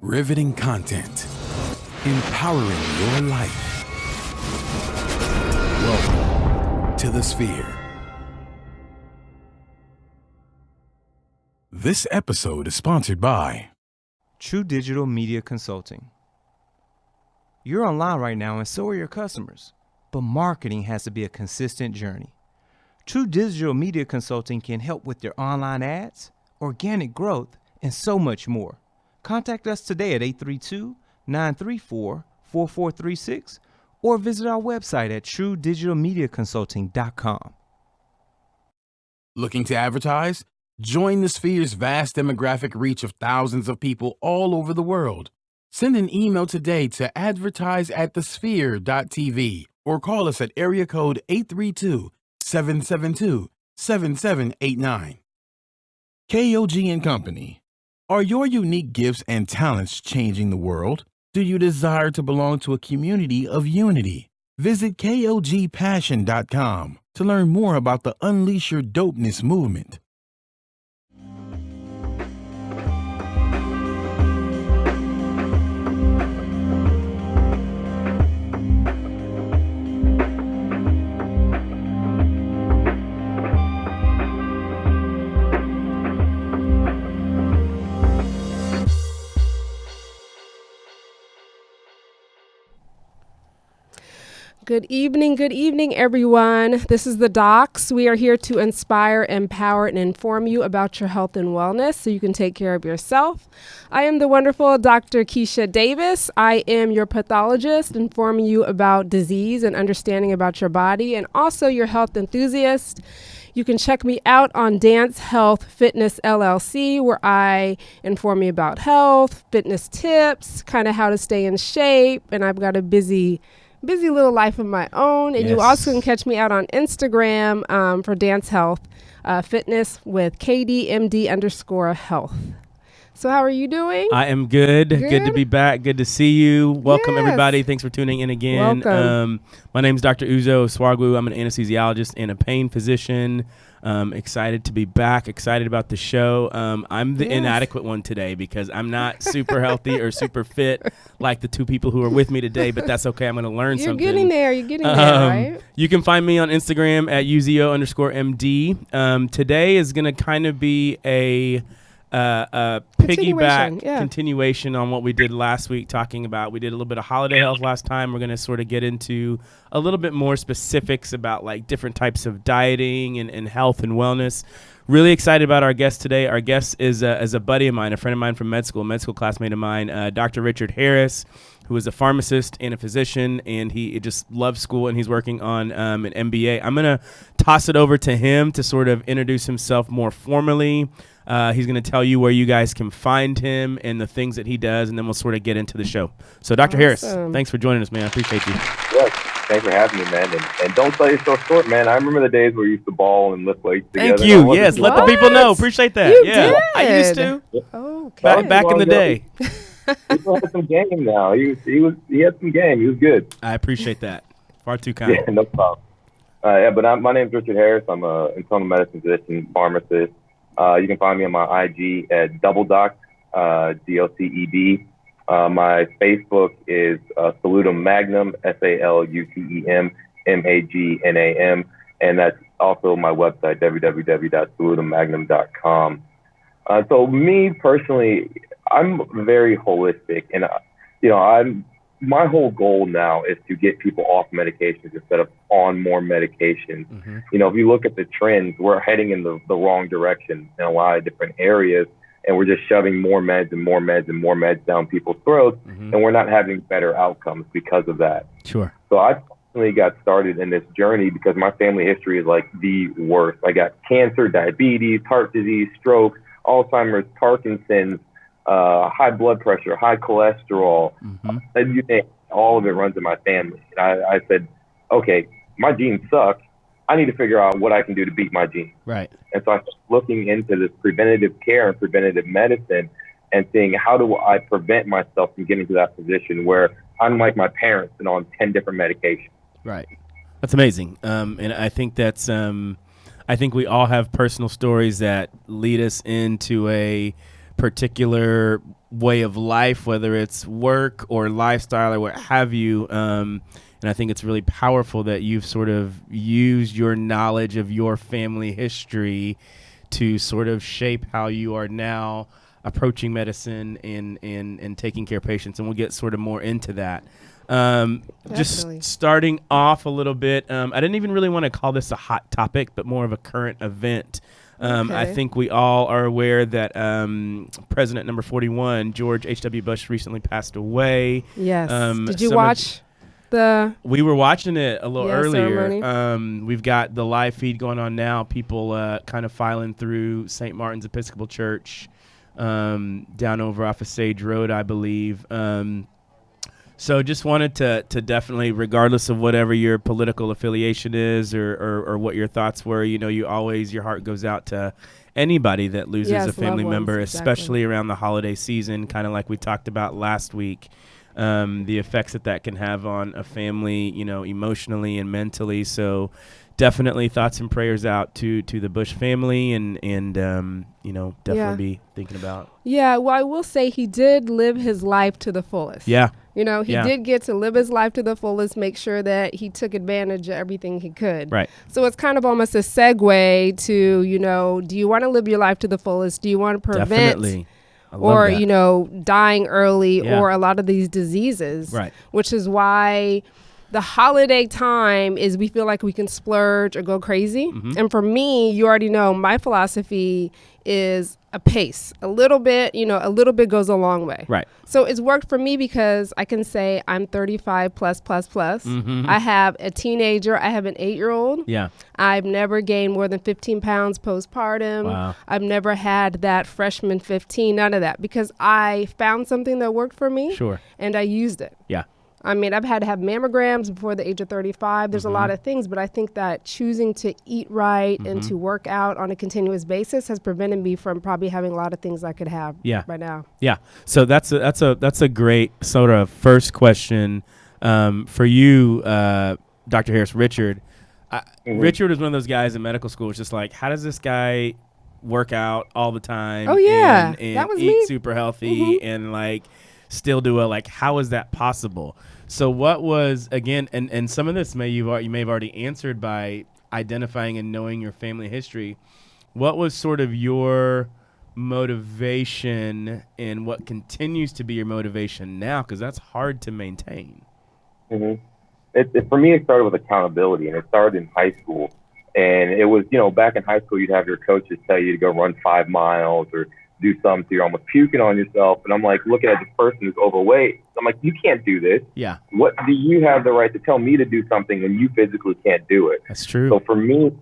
Riveting content. Empowering your life. Welcome to the Sphere. This episode is sponsored by True Digital Media Consulting. You're online right now and so are your customers, but marketing has to be a consistent journey. True Digital Media Consulting can help with your online ads, organic growth, and so much more. Contact us today at 832-934-4436 or visit our website at truedigitalmediaconsulting.com. Looking to advertise? Join the Sphere's vast demographic reach of thousands of people all over the world. Send an email today to advertise@thesphere.tv or call us at area code 832-772-7789. KOG and Company. Are your unique gifts and talents changing the world? Do you desire to belong to a community of unity? Visit KOGpassion.com to learn more about the Unleash Your Dopeness movement. Good evening, everyone. This is the Docs. We are here to inspire, empower, and inform you about your health and wellness so you can take care of yourself. I am the wonderful Dr. Keisha Davis. I am your pathologist, informing you about disease and understanding about your body, and also your health enthusiast. You can check me out on Dance Health Fitness LLC, where I inform you about health, fitness tips, kind of how to stay in shape, and I've got a busy little life of my own. And you also can catch me out on Instagram for Dance Health Fitness with KDMD_health. So how are you doing? I am good. Good to be back. Good to see you. Welcome, everybody. Thanks for tuning in again. Welcome. My name is Dr. Uzo Swagwu. I'm an anesthesiologist and a pain physician. Excited to be back. Excited about the show. I'm the inadequate one today because I'm not super healthy or super fit like the two people who are with me today, but that's okay. I'm going to learn something. You're getting there, right? You can find me on Instagram at UZO_MD. Today is going to kind of be a piggyback continuation on what we did last week, talking about, we did a little bit of holiday health last time. We're going to sort of get into a little bit more specifics about like different types of dieting and health and wellness. Really excited about our guest today. Our guest is a buddy of mine, a friend of mine from med school classmate of mine, Dr. Richard Harris, who is a pharmacist and a physician, and he just loves school, and he's working on an MBA. I'm going to toss it over to him to sort of introduce himself more formally. He's going to tell you where you guys can find him and the things that he does, and then we'll sort of get into the show. So, Dr. Harris, thanks for joining us, man. I appreciate you. Yes, thanks for having me, man. And don't sell yourself short, man. I remember the days where you used to ball and lift weights together. Thank you. Yes, let the people know. Appreciate that. You did. I used to. Okay. Back in the day. He had some game now. He had some game. He was good. I appreciate that. Far too kind. Yeah, no problem. But my name's Richard Harris. I'm an internal medicine physician, pharmacist. You can find me on my IG at DoubleDoc, DOCED. My Facebook is Salutum Magnum, SALUTEM MAGNAM, and that's also my website, www.salutummagnum.com. So me personally, I'm very holistic, and my whole goal now is to get people off medications instead of on more medications. Mm-hmm. If you look at the trends, we're heading in the wrong direction in a lot of different areas, and we're just shoving more meds and more meds and more meds down people's throats, and we're not having better outcomes because of that. Sure. So I personally got started in this journey because my family history is like the worst. I got cancer, diabetes, heart disease, stroke, Alzheimer's, Parkinson's, high blood pressure, high cholesterol, and you think all of it runs in my family. And I said, okay, my genes suck. I need to figure out what I can do to beat my genes. Right. And so I started looking into this preventative care and preventative medicine and seeing how do I prevent myself from getting to that position where I'm like my parents and on 10 different medications. Right. That's amazing. And I think that's I think we all have personal stories that lead us into a particular way of life, whether it's work or lifestyle or what have you. And I think it's really powerful that you've sort of used your knowledge of your family history to sort of shape how you are now approaching medicine and taking care of patients. And we'll get sort of more into that. Just starting off a little bit, I didn't even really want to call this a hot topic, but more of a current event. I think we all are aware that President number 41, George H.W. Bush, recently passed away. Yes. Did you watch We were watching it a little earlier. Ceremony? We've got the live feed going on now. People kind of filing through St. Martin's Episcopal Church down over off of Sage Road, I believe. So just wanted to definitely, regardless of whatever your political affiliation is or what your thoughts were, your heart goes out to anybody that loses a family member, especially around the holiday season, kind of like we talked about last week, the effects that can have on a family, emotionally and mentally. So definitely thoughts and prayers out to the Bush family and definitely be thinking about. Yeah, well, I will say he did live his life to the fullest. Yeah. He did get to live his life to the fullest, make sure that he took advantage of everything he could. Right. So it's kind of almost a segue to, do you want to live your life to the fullest? Do you want to prevent Definitely. Or, dying early or a lot of these diseases? Right. Which is why the holiday time is we feel like we can splurge or go crazy. Mm-hmm. And for me, you already know my philosophy is a pace. A little bit goes a long way. Right. So it's worked for me because I can say I'm 35 plus. Mm-hmm. I have a teenager. I have an 8-year-old. Yeah. I've never gained more than 15 pounds postpartum. Wow. I've never had that freshman 15, none of that, because I found something that worked for me. Sure. And I used it. Yeah. I mean, I've had to have mammograms before the age of 35. There's a lot of things, but I think that choosing to eat right and to work out on a continuous basis has prevented me from probably having a lot of things I could have right now. Yeah. So that's a great sort of first question for you, Dr. Harris. Richard. Richard is one of those guys in medical school. It's just like, how does this guy work out all the time? Oh yeah, and that was eat me. Super healthy and still do how is that possible? So what was, again, and some of this you may have already answered by identifying and knowing your family history. What was sort of your motivation and what continues to be your motivation now? Because that's hard to maintain. Mm-hmm. For me, it started with accountability, and it started in high school. And it was, back in high school, you'd have your coaches tell you to go run 5 miles or do something, so you're almost puking on yourself. And I'm like looking at this person who's overweight. I'm like, you can't do this. Yeah. What do you have the right to tell me to do something when you physically can't do it? That's true. So for me,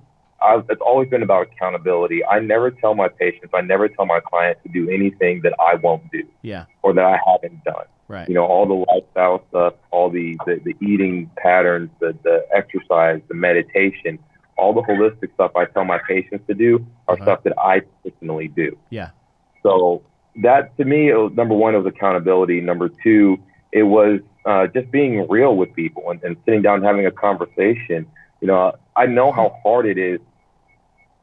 it's always been about accountability. I never tell my patients, I never tell my clients to do anything that I won't do. Yeah. Or that I haven't done. Right. All the lifestyle stuff, all the eating patterns, the exercise, the meditation, all the holistic stuff I tell my patients to do are stuff that I personally do. Yeah. So that, to me, number one, it was accountability. Number two, it was just being real with people and sitting down and having a conversation. I know how hard it is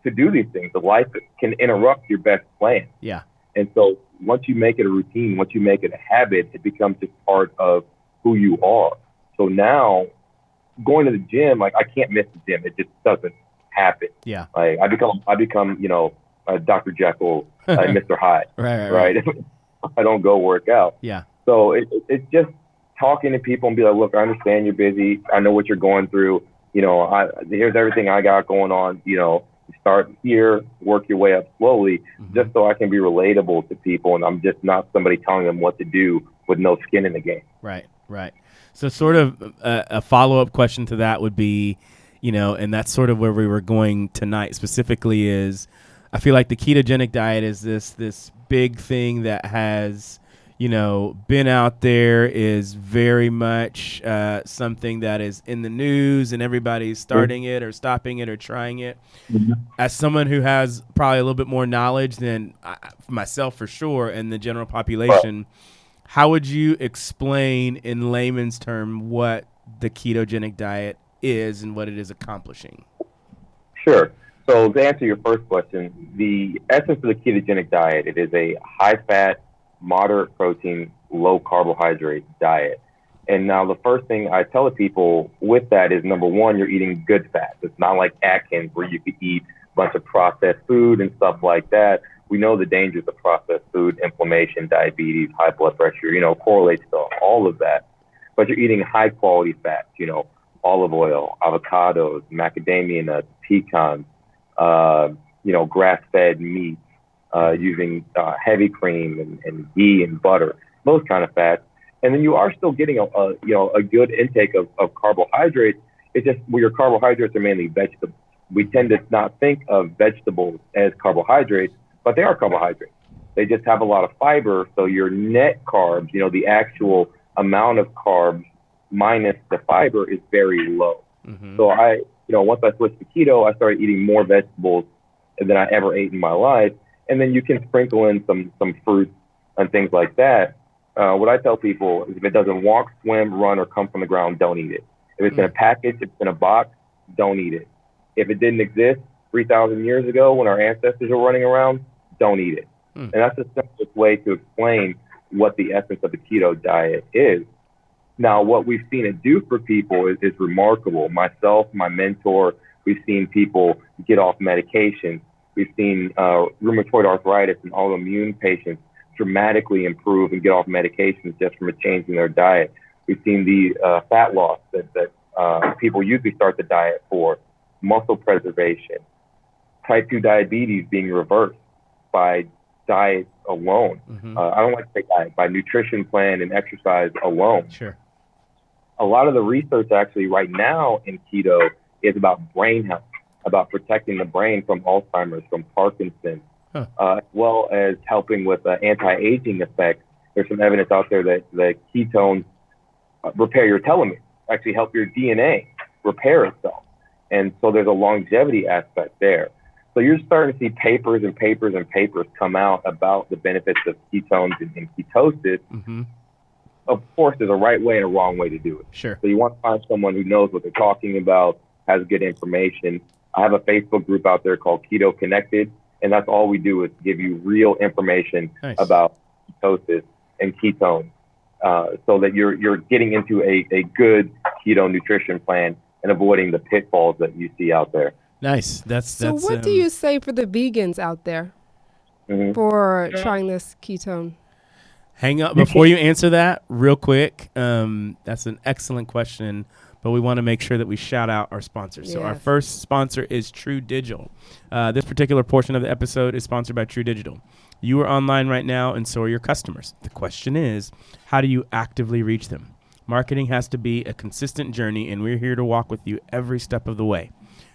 to do these things. The life can interrupt your best plan. Yeah. And so once you make it a routine, once you make it a habit, it becomes just part of who you are. So now going to the gym, I can't miss the gym. It just doesn't happen. Yeah. I become Dr. Jekyll, Mr. Hyde. Right. I don't go work out. Yeah. So it's just talking to people and be like, look, I understand you're busy. I know what you're going through. Here's everything I got going on. Start here, work your way up slowly, just so I can be relatable to people. And I'm just not somebody telling them what to do with no skin in the game. Right. So sort of a follow-up question to that would be, and that's sort of where we were going tonight specifically is, I feel like the ketogenic diet is this big thing that has, been out there, is very much something that is in the news and everybody's starting it or stopping it or trying it. Mm-hmm. As someone who has probably a little bit more knowledge than myself for sure and the general population, how would you explain in layman's term what the ketogenic diet is and what it is accomplishing? Sure. So to answer your first question, the essence of the ketogenic diet, it is a high-fat, moderate protein, low carbohydrate diet. And now the first thing I tell people with that is, number one, you're eating good fats. It's not like Atkins where you could eat a bunch of processed food and stuff like that. We know the dangers of processed food, inflammation, diabetes, high blood pressure, correlates to all of that. But you're eating high quality fats, olive oil, avocados, macadamia nuts, pecans, grass-fed meat, using heavy cream and ghee and butter, those kind of fats. And then you are still getting a good intake of carbohydrates. It's just your carbohydrates are mainly vegetables. We tend to not think of vegetables as carbohydrates, but they are carbohydrates. They just have a lot of fiber. So your net carbs, the actual amount of carbs minus the fiber is very low. Mm-hmm. So once I switched to keto, I started eating more vegetables than I ever ate in my life. And then you can sprinkle in some fruits and things like that. What I tell people is, if it doesn't walk, swim, run, or come from the ground, don't eat it. If it's in a package, if it's in a box, don't eat it. If it didn't exist 3,000 years ago when our ancestors were running around, don't eat it. And that's the simplest way to explain what the essence of the keto diet is. Now, what we've seen it do for people is remarkable. Myself, my mentor, we've seen people get off medications. We've seen rheumatoid arthritis and autoimmune patients dramatically improve and get off medications just from a change in their diet. We've seen the fat loss that people usually start the diet for, muscle preservation, type 2 diabetes being reversed by diet alone. Mm-hmm. I don't like to say diet, by nutrition plan and exercise alone. Sure. A lot of the research actually right now in keto is about brain health, about protecting the brain from Alzheimer's, from Parkinson's, as well as helping with anti-aging effects. There's some evidence out there that ketones repair your telomeres, actually help your DNA repair itself. And so there's a longevity aspect there. So you're starting to see papers and papers and papers come out about the benefits of ketones and ketosis. Mm-hmm. Of course, there's a right way and a wrong way to do it. Sure. So you want to find someone who knows what they're talking about, has good information. I have a Facebook group out there called Keto Connected, and that's all we do is give you real information about ketosis and ketones, so that you're getting into a good keto nutrition plan and avoiding the pitfalls that you see out there. Nice. So what do you say for the vegans out there for trying this ketone? Hang up before you answer that real quick. That's an excellent question, but we want to make sure that we shout out our sponsors. Yes. So our first sponsor is True Digital. This particular portion of the episode is sponsored by True Digital. You are online right now, and so are your customers. The question is, how do you actively reach them? Marketing has to be a consistent journey, and we're here to walk with you every step of the way.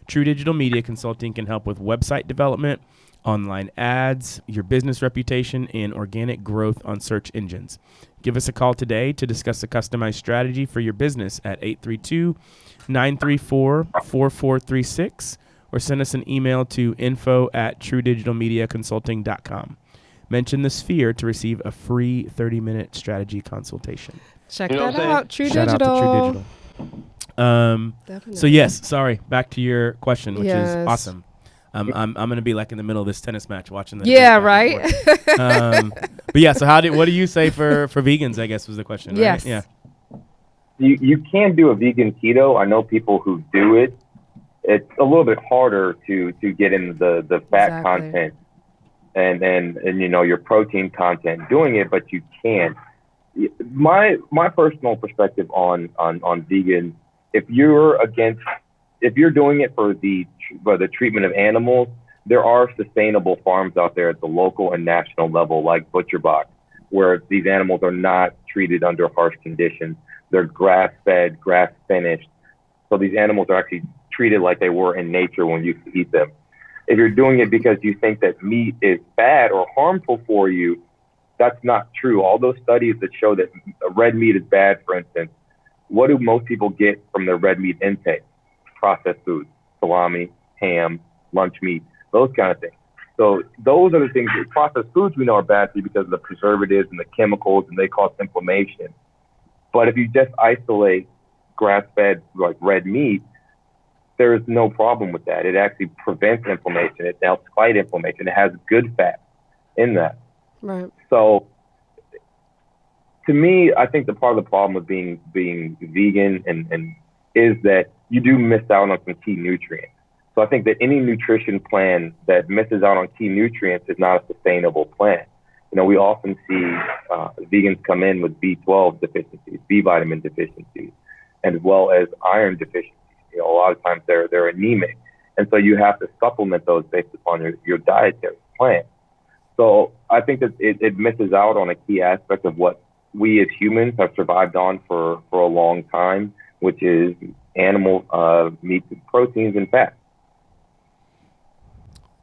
True Digital Media Consulting can help with website development, online ads, your business reputation, and organic growth on search engines. Give us a call today to discuss a customized strategy for your business at 832-934-4436, or send us an email to info@truedigitalmediaconsulting.com. Mention the Sphere to receive a free 30-minute strategy consultation. Check that out, True Shout Digital. out to True Digital. So yes, sorry, back to your question, which is awesome. I'm going to be like in the middle of this tennis match watching the right. But yeah, so what do you say for vegans, I guess was the question, right? Yes. Yeah. You can do a vegan keto. I know people who do it. It's a little bit harder to get in the fat content and your protein content doing it, but you can. My personal perspective on vegan, if you're doing it for the treatment of animals, there are sustainable farms out there at the local and national level, like ButcherBox, where these animals are not treated under harsh conditions. They're grass-fed, grass-finished. So these animals are actually treated like they were in nature when you eat them. If you're doing it because you think that meat is bad or harmful for you, that's not true. All those studies that show that red meat is bad, for instance, what do most people get from their red meat intake? Processed foods, salami, ham, lunch meat, those kind of things. So those are the things. Processed foods we know are bad for you because of the preservatives and the chemicals, and they cause inflammation. But if you just isolate grass-fed like red meat, there is no problem with that. It actually prevents inflammation. It helps fight inflammation. It has good fat in that. Right. So to me, I think the part of the problem with being vegan and is that you do miss out on some key nutrients. So I think that any nutrition plan that misses out on key nutrients is not a sustainable plan. We often see vegans come in with B12 deficiencies, B vitamin deficiencies, as well as iron deficiencies. A lot of times they're anemic, and so you have to supplement those based upon your dietary plan. So I think that it misses out on a key aspect of what we as humans have survived on for a long time, which is animal meats, proteins, and fats.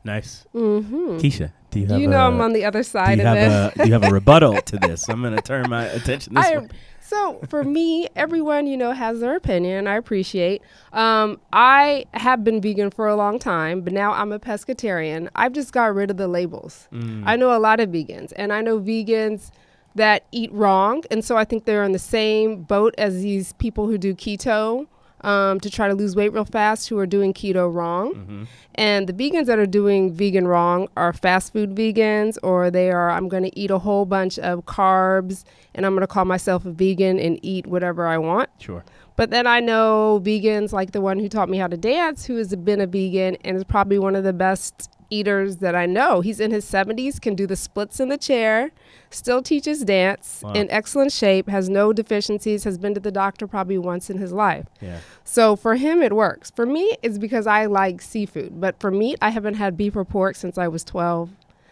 Nice. Mm-hmm. Keisha, do you have I'm on the other side of it. Do you have a rebuttal to this? I'm going to turn my attention this way. So for me, everyone, has their opinion. I appreciate. I have been vegan for a long time, but now I'm a pescatarian. I've just got rid of the labels. I know a lot of vegans, and I know vegans that eat wrong. And so I think they're in the same boat as these people who do keto to try to lose weight real fast, who are doing keto wrong. Mm-hmm. And the vegans that are doing vegan wrong are fast food vegans, or I'm going to eat a whole bunch of carbs and I'm going to call myself a vegan and eat whatever I want. Sure. But then I know vegans like the one who taught me how to dance, who has been a vegan and is probably one of the best eaters that I know. He's in his 70s, can do the splits in the chair, still teaches dance, in excellent shape, has no deficiencies, has been to the doctor probably once in his life. Yeah. So for him, it works. For me, it's because I like seafood. But for meat, I haven't had beef or pork since I was 12.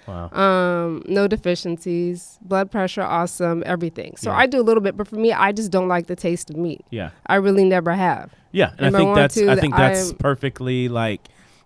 Wow. No deficiencies, blood pressure, awesome, everything. So Yeah. I do a little bit, but for me, I just don't like the taste of meat. Yeah. I really never have. Yeah, and If I think want that's perfectly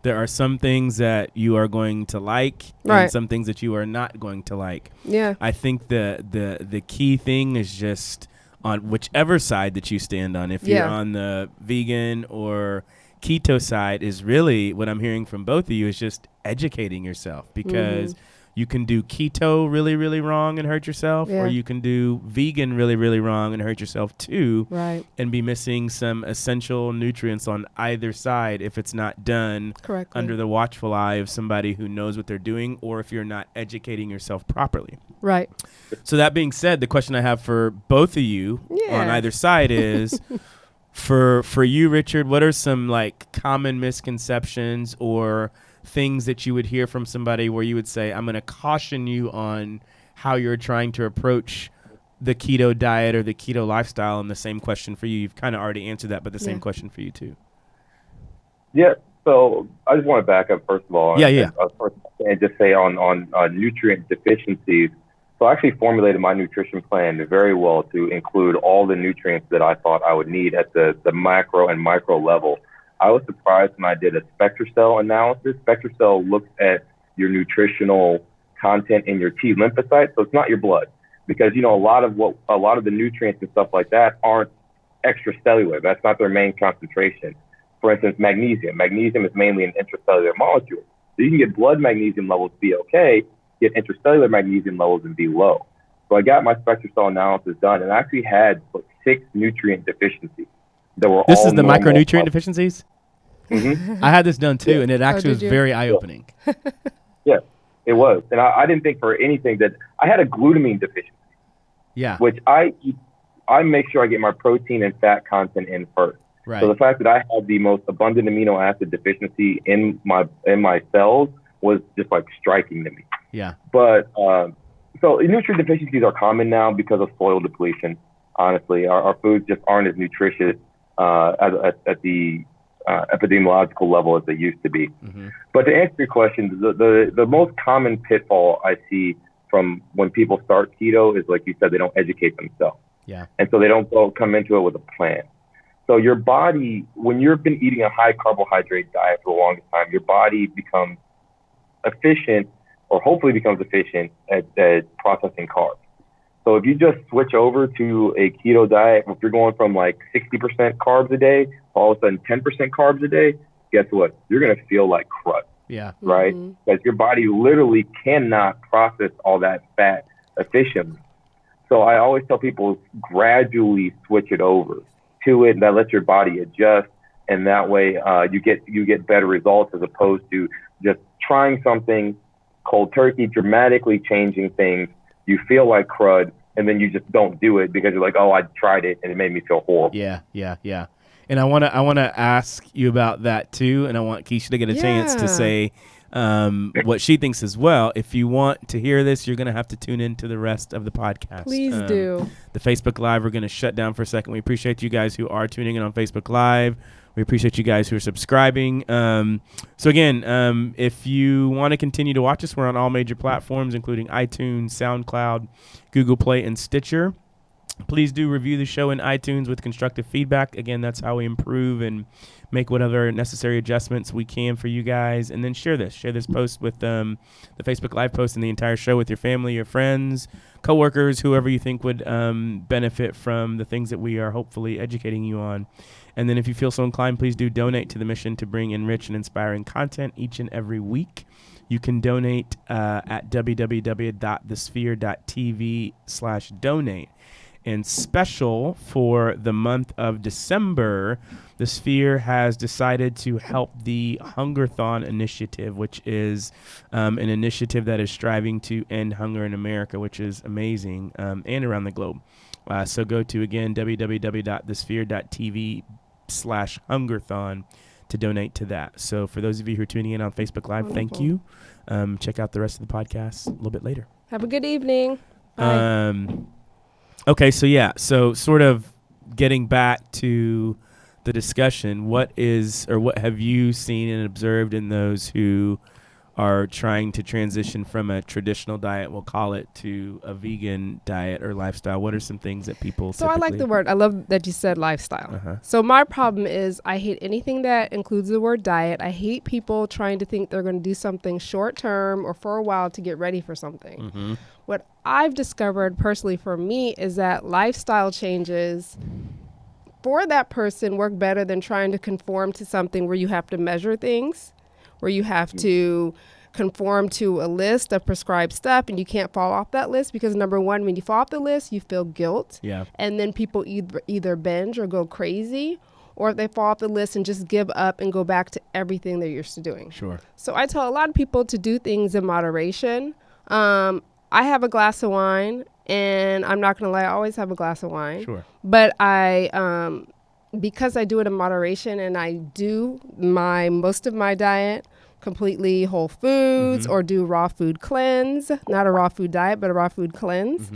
there are some things that you are going to like Right. and some things that you are not going to like. Yeah. I think the key thing is just on whichever side that you stand on. If you're on the vegan or keto side, is really what I'm hearing from both of you is just educating yourself, because you can do keto really, really wrong and hurt yourself, or you can do vegan really, really wrong and hurt yourself too, Right. and be missing some essential nutrients on either side if it's not done Correctly. under the watchful eye of somebody who knows what they're doing, or if you're not educating yourself properly. Right. So that being said, the question I have for both of you on either side is, for you, Richard, what are some common misconceptions or things that you would hear from somebody where you would say, I'm going to caution you on how you're trying to approach the keto diet or the keto lifestyle? And the same question for you. You've kind of already answered that, but the same question for you too. Yeah. So I just want to back up first of all. And just say on nutrient deficiencies. So I actually formulated my nutrition plan very well to include all the nutrients that I thought I would need at the macro and micro level. I was surprised when I did a SpectraCell analysis. SpectraCell looks at your nutritional content in your T lymphocytes, so it's not your blood, because a lot of the nutrients and stuff like that aren't extracellular. That's not their main concentration. For instance, magnesium. Magnesium is mainly an intracellular molecule. So you can get blood magnesium levels be okay, get intracellular magnesium levels and be low. So I got my SpectraCell analysis done, and I actually had 6 nutrient deficiencies. This is the micronutrient deficiencies? Mm-hmm. I had this done too, and it actually was very eye-opening. Yeah, it was. And I didn't think for anything that I had a glutamine deficiency. Yeah. Which I make sure I get my protein and fat content in first. Right. So the fact that I had the most abundant amino acid deficiency in my cells was just striking to me. Yeah. But so nutrient deficiencies are common now because of soil depletion. Honestly, our foods just aren't as nutritious at the epidemiological level as they used to be. Mm-hmm. But to answer your question, the most common pitfall I see from when people start keto is, like you said, they don't educate themselves. Yeah. And so they don't come into it with a plan. So your body, when you've been eating a high carbohydrate diet for the longest time, your body becomes efficient, or hopefully becomes efficient at processing carbs. So if you just switch over to a keto diet, if you're going from 60% carbs a day, all of a sudden 10% carbs a day, guess what? You're going to feel like crud. Yeah. Right? Because your body literally cannot process all that fat efficiently. So I always tell people, gradually switch it over to it, and that lets your body adjust. And that way you get better results, as opposed to just trying something cold turkey, dramatically changing things. You feel like crud, and then you just don't do it because you're like, oh, I tried it and it made me feel horrible. Yeah. And I wanna ask you about that too, and I want Keisha to get a chance to say what she thinks as well. If you want to hear this, you're gonna have to tune into the rest of the podcast. Please do. The Facebook Live, we're gonna shut down for a second. We appreciate you guys who are tuning in on Facebook Live. We appreciate you guys who are subscribing. So again, if you want to continue to watch us, we're on all major platforms, including iTunes, SoundCloud, Google Play, and Stitcher. Please do review the show in iTunes with constructive feedback. Again, that's how we improve and make whatever necessary adjustments we can for you guys. And then share this post with the Facebook Live post and the entire show with your family, your friends, coworkers, whoever you think would benefit from the things that we are hopefully educating you on. And then if you feel so inclined, please do donate to the mission to bring enriched and inspiring content each and every week. You can donate at www.thesphere.tv/donate. And special for the month of December, the Sphere has decided to help the Hungerthon initiative, which is an initiative that is striving to end hunger in America, which is amazing, and around the globe. So go to, again, www.thesphere.tv/Hungerthon to donate to that. So for those of you who are tuning in on Facebook Live, thank you. Check out the rest of the podcast a little bit later. Have a good evening. Bye. Okay, so sort of getting back to the discussion, what have you seen and observed in those who are trying to transition from a traditional diet, we'll call it, to a vegan diet or lifestyle? What are some things that people I like the word. I love that you said lifestyle. Uh-huh. So my problem is I hate anything that includes the word diet. I hate people trying to think they're going to do something short term or for a while to get ready for something. Mm-hmm. What I've discovered personally for me is that lifestyle changes for that person work better than trying to conform to something where you have to measure things, where you have to conform to a list of prescribed stuff and you can't fall off that list because, number one, when you fall off the list, you feel guilt. Yeah. And then people either binge or go crazy, or if they fall off the list and just give up and go back to everything they're used to doing. Sure. So I tell a lot of people to do things in moderation. I have a glass of wine, and I'm not going to lie, I always have a glass of wine. Sure. But because I do it in moderation and I do most of my diet completely whole foods or do raw food cleanse, not a raw food diet, but a raw food cleanse,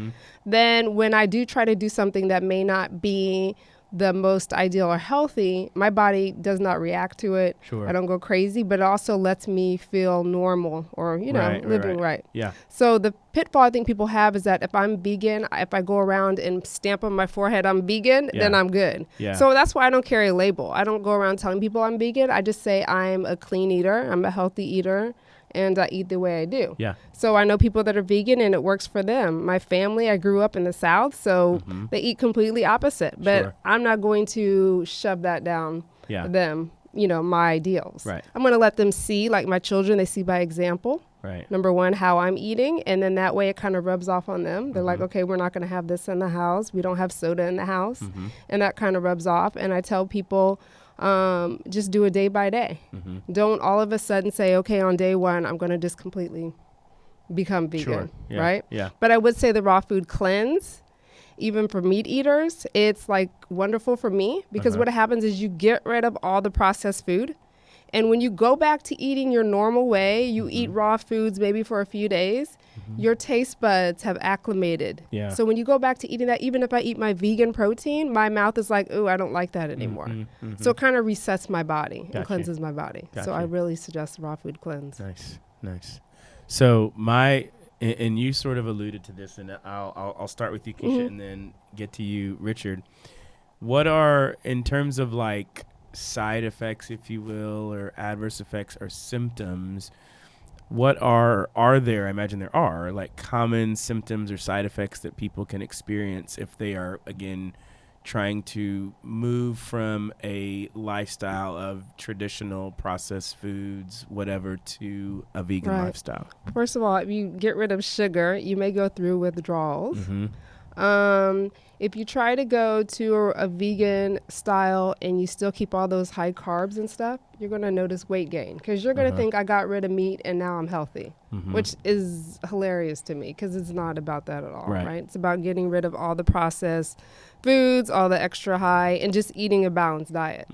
then when I do try to do something that may not be the most ideal or healthy, my body does not react to it. Sure. I don't go crazy, but it also lets me feel normal or, living right. Yeah. So the pitfall I think people have is that if I'm vegan, if I go around and stamp on my forehead I'm vegan, then I'm good. Yeah. So that's why I don't carry a label. I don't go around telling people I'm vegan. I just say I'm a clean eater, I'm a healthy eater, and I eat the way I do. Yeah. So I know people that are vegan and it works for them. My family, I grew up in the South, so they eat completely opposite. But Sure. I'm not going to shove that down them, my ideals. Right. I'm going to let them see, like my children, they see by example. Right. Number one, how I'm eating. And then that way it kind of rubs off on them. They're like, okay, we're not going to have this in the house. We don't have soda in the house. And that kind of rubs off. And I tell people, just do it day by day. Don't all of a sudden say, okay, on day one, I'm going to just completely become vegan, Sure. Yeah. right? Yeah. But I would say the raw food cleanse, even for meat eaters, it's like wonderful for me because what happens is you get rid of all the processed food. And when you go back to eating your normal way, you eat raw foods maybe for a few days, your taste buds have acclimated. Yeah. So when you go back to eating that, even if I eat my vegan protein, my mouth is like, ooh, I don't like that anymore. So it kind of resets my body and cleanses my body. So I really suggest raw food cleanse. Nice. So and you sort of alluded to this, and I'll start with you, Keisha, and then get to you, Richard. What are, in terms of like side effects, if you will, or adverse effects or symptoms, what are there, I imagine there are, like common symptoms or side effects that people can experience if they are, again, trying to move from a lifestyle of traditional processed foods, whatever, to a vegan lifestyle? First of all, if you get rid of sugar, you may go through withdrawals. If you try to go to a vegan style and you still keep all those high carbs and stuff, you're going to notice weight gain because you're going to think I got rid of meat and now I'm healthy, which is hilarious to me because it's not about that at all, right? It's about getting rid of all the processed foods, all the extra high, and just eating a balanced diet.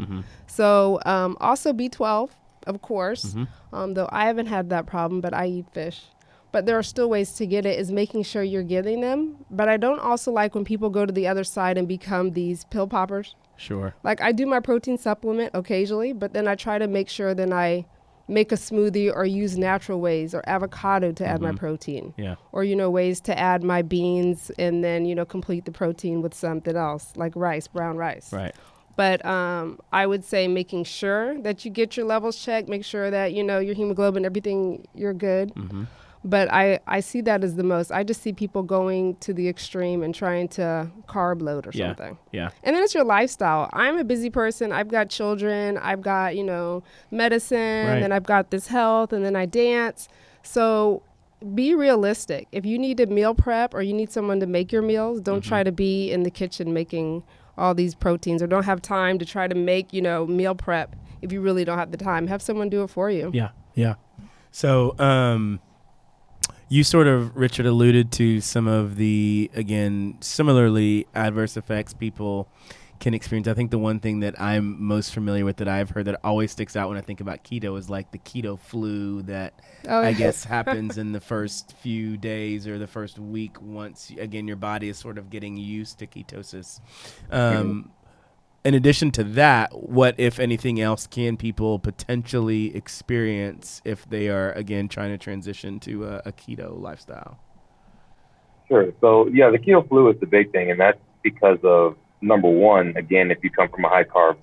So also B12, of course, though I haven't had that problem, but I eat fish. But there are still ways to get it, is making sure you're getting them. But I don't also like when people go to the other side and become these pill poppers. Sure. Like I do my protein supplement occasionally, but then I try to make sure that I make a smoothie or use natural ways or avocado to add my protein. Yeah. Or, ways to add my beans and then, complete the protein with something else like rice, brown rice. Right. But I would say making sure that you get your levels checked, make sure that, your hemoglobin, everything, you're good. But I see that as the most. I just see people going to the extreme and trying to carb load or something. Yeah. And then it's your lifestyle. I'm a busy person. I've got children. I've got, medicine. And I've got this health. And then I dance. So be realistic. If you need to meal prep or you need someone to make your meals, don't try to be in the kitchen making all these proteins or don't have time to try to make, meal prep if you really don't have the time. Have someone do it for you. Yeah. Yeah. So, you sort of, Richard, alluded to some of the, again, similarly adverse effects people can experience. I think the one thing that I'm most familiar with that I've heard that always sticks out when I think about keto is like the keto flu that I guess happens in the first few days or the first week once, again, your body is sort of getting used to ketosis. In addition to that, what, if anything else, can people potentially experience if they are, again, trying to transition to a keto lifestyle? Sure. So, yeah, the keto flu is the big thing, and that's because of, number one, again, if you come from a high-carb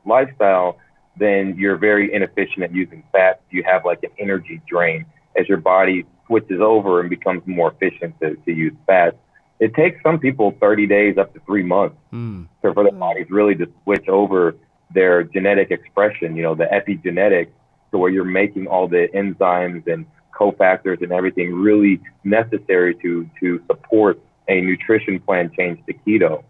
lifestyle, then you're very inefficient at using fats. You have like an energy drain as your body switches over and becomes more efficient to use fats. It takes some people 30 days up to 3 months for their bodies really to switch over their genetic expression, the epigenetics, to where you're making all the enzymes and cofactors and everything really necessary to support a nutrition plan change to keto.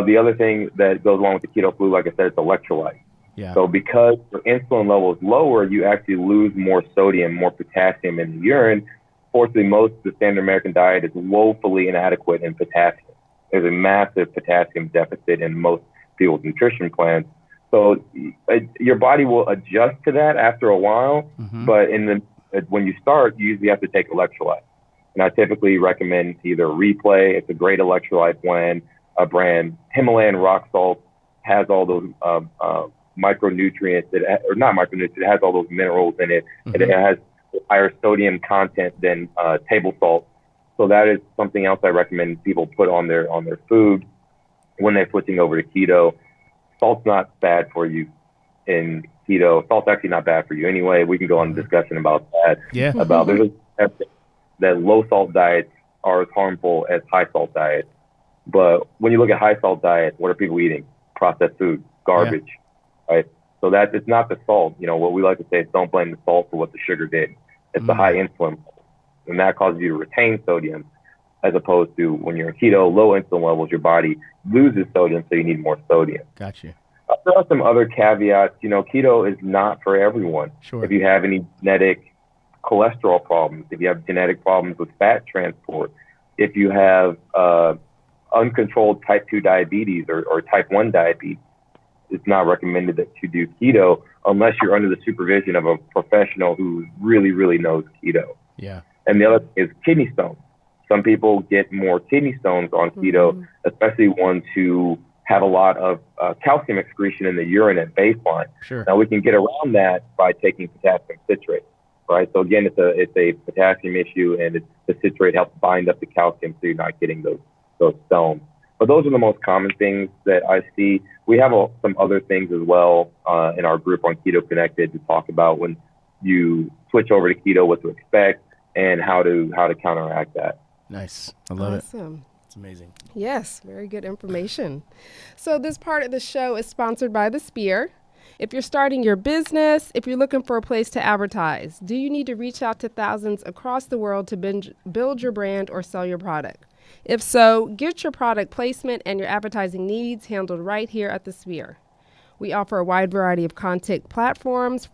The other thing that goes along with the keto flu, like I said, it's electrolyte. Yeah. So because your insulin level is lower, you actually lose more sodium, more potassium in the urine. Fortunately, most of the standard American diet is woefully inadequate in potassium. There's a massive potassium deficit in most people's nutrition plans. So your body will adjust to that after a while, but when you start, you usually have to take electrolytes. And I typically recommend either Replay, it's a great electrolyte brand. Himalayan rock salt has all those micronutrients, or not micronutrients, it has all those minerals in it, and it has higher sodium content than table salt. So that is something else I recommend people put on their food when they're switching over to keto. Salt's not bad for you in keto. Salt's actually not bad for you anyway. We can go on a discussion about that. Yeah. About there's that low salt diets are as harmful as high salt diets. But when you look at high salt diets, what are people eating? Processed food, garbage, right? So that it's not the salt. What we like to say is don't blame the salt for what the sugar did. It's the high insulin, and that causes you to retain sodium, as opposed to when you're in keto, low insulin levels, your body loses sodium, so you need more sodium. Gotcha. There are some other caveats. Keto is not for everyone. Sure. If you have any genetic cholesterol problems, if you have genetic problems with fat transport, if you have uncontrolled type 2 diabetes or type 1 diabetes, it's not recommended that you do keto unless you're under the supervision of a professional who really, really knows keto. Yeah. And the other thing is kidney stones. Some people get more kidney stones on keto, especially ones who have a lot of calcium excretion in the urine at baseline. Sure. Now we can get around that by taking potassium citrate, right? So again, it's a potassium issue, and the citrate helps bind up the calcium so you're not getting those stones. But those are the most common things that I see. We have some other things as well in our group on Keto Connected to talk about when you switch over to keto, what to expect, and how to counteract that. Nice. I love it. Awesome. It's amazing. Yes, very good information. So this part of the show is sponsored by The Spear. If you're starting your business, if you're looking for a place to advertise, do you need to reach out to thousands across the world to build your brand or sell your product? If so, get your product placement and your advertising needs handled right here at the Sphere. We offer a wide variety of content platforms,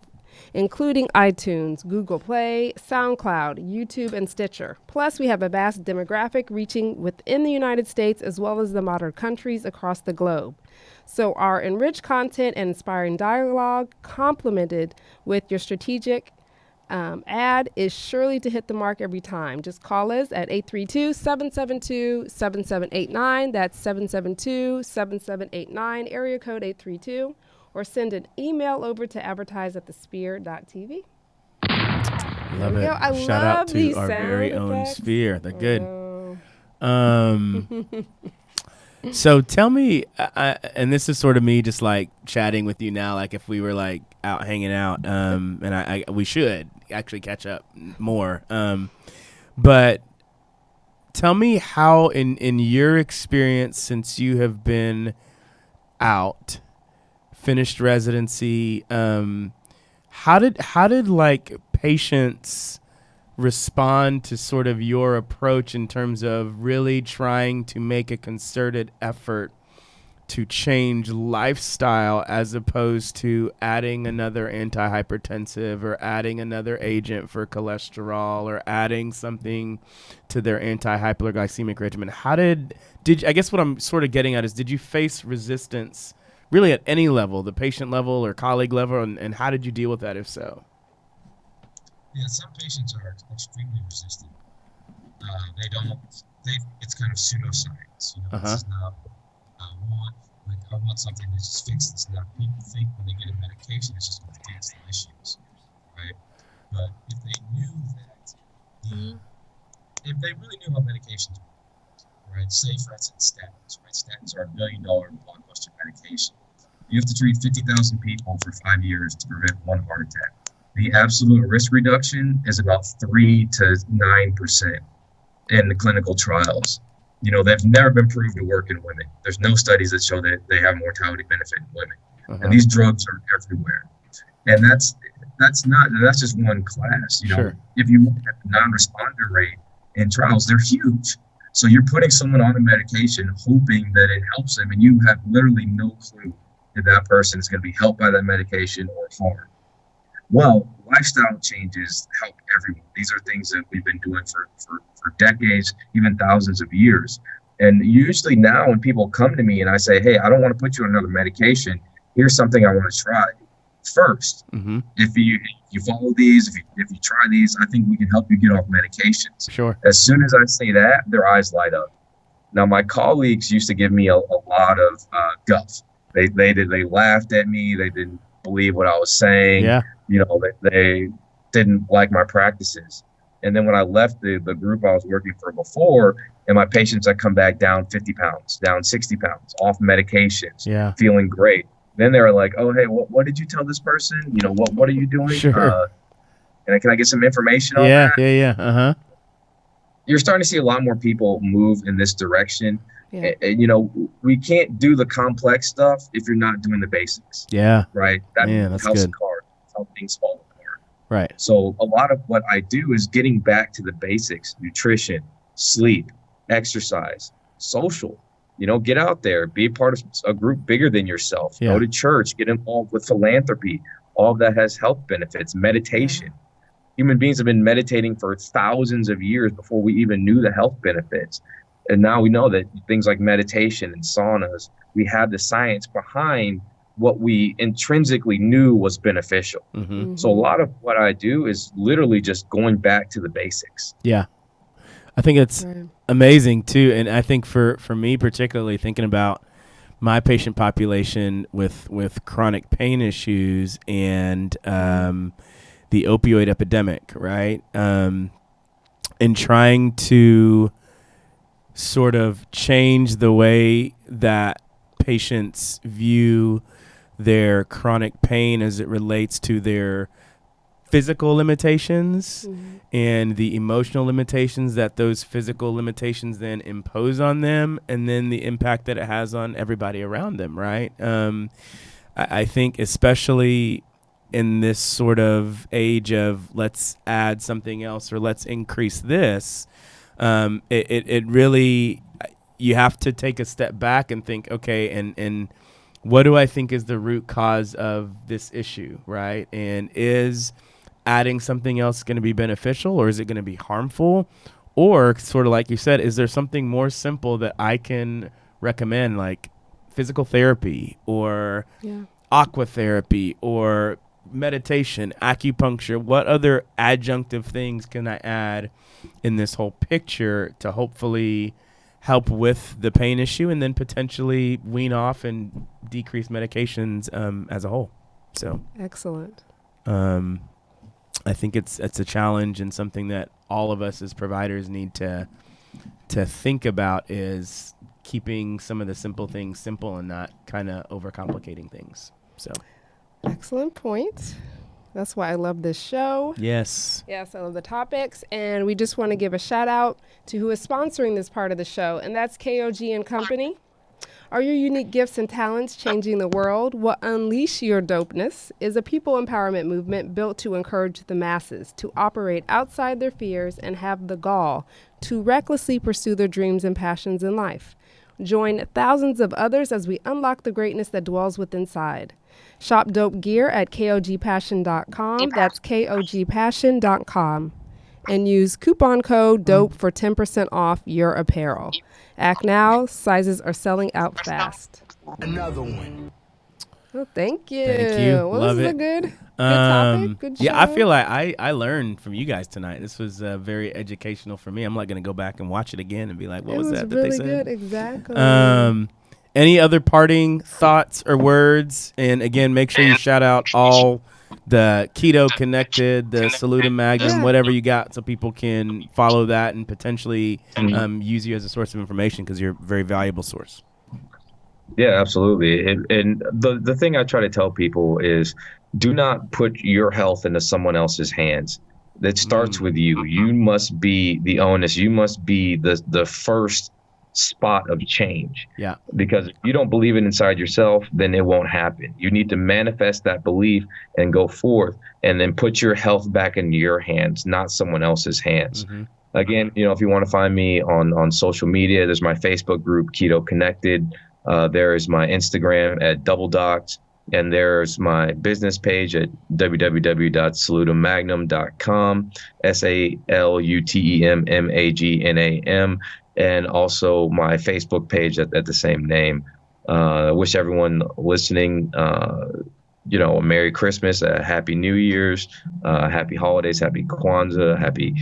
including iTunes, Google Play, SoundCloud, YouTube, and Stitcher. Plus, we have a vast demographic reaching within the United States as well as the modern countries across the globe. So our enriched content and inspiring dialogue, complemented with your strategic ad, is surely to hit the mark every time. Just call us at 832-772-7789. That's 772-7789, area code 832. Or send an email over to advertise@thesphere.tv. Love it. I Shout out love to these our sound very own effects. Sphere. They're good. Oh. So tell me, and this is sort of me just like chatting with you now, like if we were like out hanging out, and we should actually catch up more. But tell me how, in your experience, since you have been out, finished residency, how did like patients respond to sort of your approach in terms of really trying to make a concerted effort to change lifestyle as opposed to adding another antihypertensive or adding another agent for cholesterol or adding something to their anti-hypoglycemic regimen? How did I guess what I'm sort of getting at is, did you face resistance really at any level, the patient level or colleague level, and how did you deal with that if so? Yeah, some patients are extremely resistant. It's kind of pseudoscience. This is not, I want something to just fix this. Now, people think when they get a medication, it's just going to fix the issues, right? But if they knew that, if they really knew how medications work, right? Say, for instance, statins, right? Statins are $1 billion blockbuster medication. You have to treat 50,000 people for 5 years to prevent one heart attack. The absolute risk reduction is about 3 to 9% in the clinical trials. They've never been proved to work in women. There's no studies that show that they have mortality benefit in women. And these drugs are everywhere. And that's just one class. Sure. If you look at the non-responder rate in trials, they're huge. So you're putting someone on a medication hoping that it helps them, and you have literally no clue if that person is going to be helped by that medication or harmed. Well, lifestyle changes help everyone. These are things that we've been doing for decades, even thousands of years. And usually now when people come to me and I say, hey, I don't want to put you on another medication, here's something I want to try. First, if you follow these, if you try these, I think we can help you get off medications. Sure. As soon as I say that, their eyes light up. Now, my colleagues used to give me a lot of guff. They laughed at me. They didn't believe what I was saying. Yeah. They didn't like my practices. And then when I left the group I was working for before, and my patients had come back down 50 pounds, down 60 pounds, off medications, feeling great. Then they were like, oh, hey, what did you tell this person? What are you doing? Sure. Can I get some information on that? Yeah. You're starting to see a lot more people move in this direction. Yeah. We can't do the complex stuff if you're not doing the basics. Yeah. Right? That's house good. card. That's how things fall apart. Right. So a lot of what I do is getting back to the basics: nutrition, sleep, exercise, social. Get out there, be a part of a group bigger than yourself. Yeah. Go to church, get involved with philanthropy. All of that has health benefits. Meditation. Yeah. Human beings have been meditating for thousands of years before we even knew the health benefits. And now we know that things like meditation and saunas, we have the science behind what we intrinsically knew was beneficial. So a lot of what I do is literally just going back to the basics. Yeah. I think it's amazing too. And I think for me particularly, thinking about my patient population with chronic pain issues and the opioid epidemic, right? And trying to sort of change the way that patients view their chronic pain as it relates to their physical limitations and the emotional limitations that those physical limitations then impose on them, and then the impact that it has on everybody around them, right? I think especially in this sort of age of let's add something else or let's increase this, it really, you have to take a step back and think, okay, and what do I think is the root cause of this issue, right? And is adding something else going to be beneficial, or is it going to be harmful? Or sort of like you said, is there something more simple that I can recommend, like physical therapy or aqua therapy or meditation, acupuncture? What other adjunctive things can I add in this whole picture to hopefully help with the pain issue, and then potentially wean off and decrease medications as a whole? So excellent. I think it's a challenge, and something that all of us as providers need to think about, is keeping some of the simple things simple and not kind of overcomplicating things. So excellent point. That's why I love this show. Yes. Yes, I love the topics. And we just want to give a shout out to who is sponsoring this part of the show, and that's KOG and Company. Are your unique gifts and talents changing the world? What Unleash Your Dopeness is a people empowerment movement built to encourage the masses to operate outside their fears and have the gall to recklessly pursue their dreams and passions in life. Join thousands of others as we unlock the greatness that dwells within inside. Shop dope gear at kogpassion.com. That's kogpassion.com. And use coupon code DOPE for 10% off your apparel. Act now. Sizes are selling out fast. Another one. Well, thank you. Thank you. Well, Love this is it. a good topic. Good show. Yeah, I feel like I learned from you guys tonight. This was very educational for me. I'm like going to go back and watch it again and be like, what was that really they said? Good. Exactly. Any other parting thoughts or words? And again, make sure you shout out all the Keto Connected, the Salutum Magnum, whatever you got, so people can follow that and potentially use you as a source of information, because you're a very valuable source. Yeah, absolutely. And the thing I try to tell people is, do not put your health into someone else's hands. That starts with you. You must be the onus. You must be the first spot of change. Yeah. Because if you don't believe it inside yourself, then it won't happen. You need to manifest that belief and go forth, and then put your health back into your hands, not someone else's hands. Again, if you want to find me on social media, there's my Facebook group, Keto Connected. There's my Instagram at Double Docked, and there's my business page at www.salutummagnum.com, SALUTEMMAGNAM, and also my Facebook page at the same name. Wish everyone listening, a Merry Christmas, a Happy New Year's, Happy Holidays, Happy Kwanzaa, Happy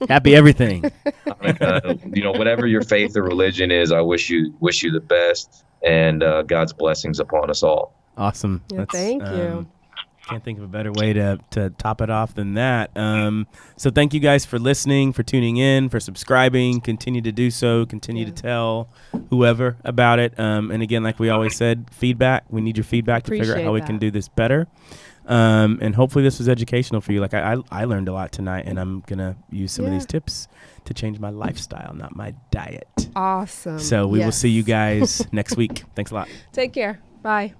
Happy everything. Whatever your faith or religion is, I wish you the best, and God's blessings upon us all. Awesome. Yeah, thank you. Can't think of a better way to top it off than that. So thank you guys for listening, for tuning in, for subscribing. Continue to do so. Continue to tell whoever about it. And again, like we always said, feedback. We need your feedback to figure out how we can do this better. And hopefully this was educational for you. Like I learned a lot tonight, and I'm going to use some of these tips to change my lifestyle, not my diet. Awesome. So we will see you guys next week. Thanks a lot. Take care. Bye.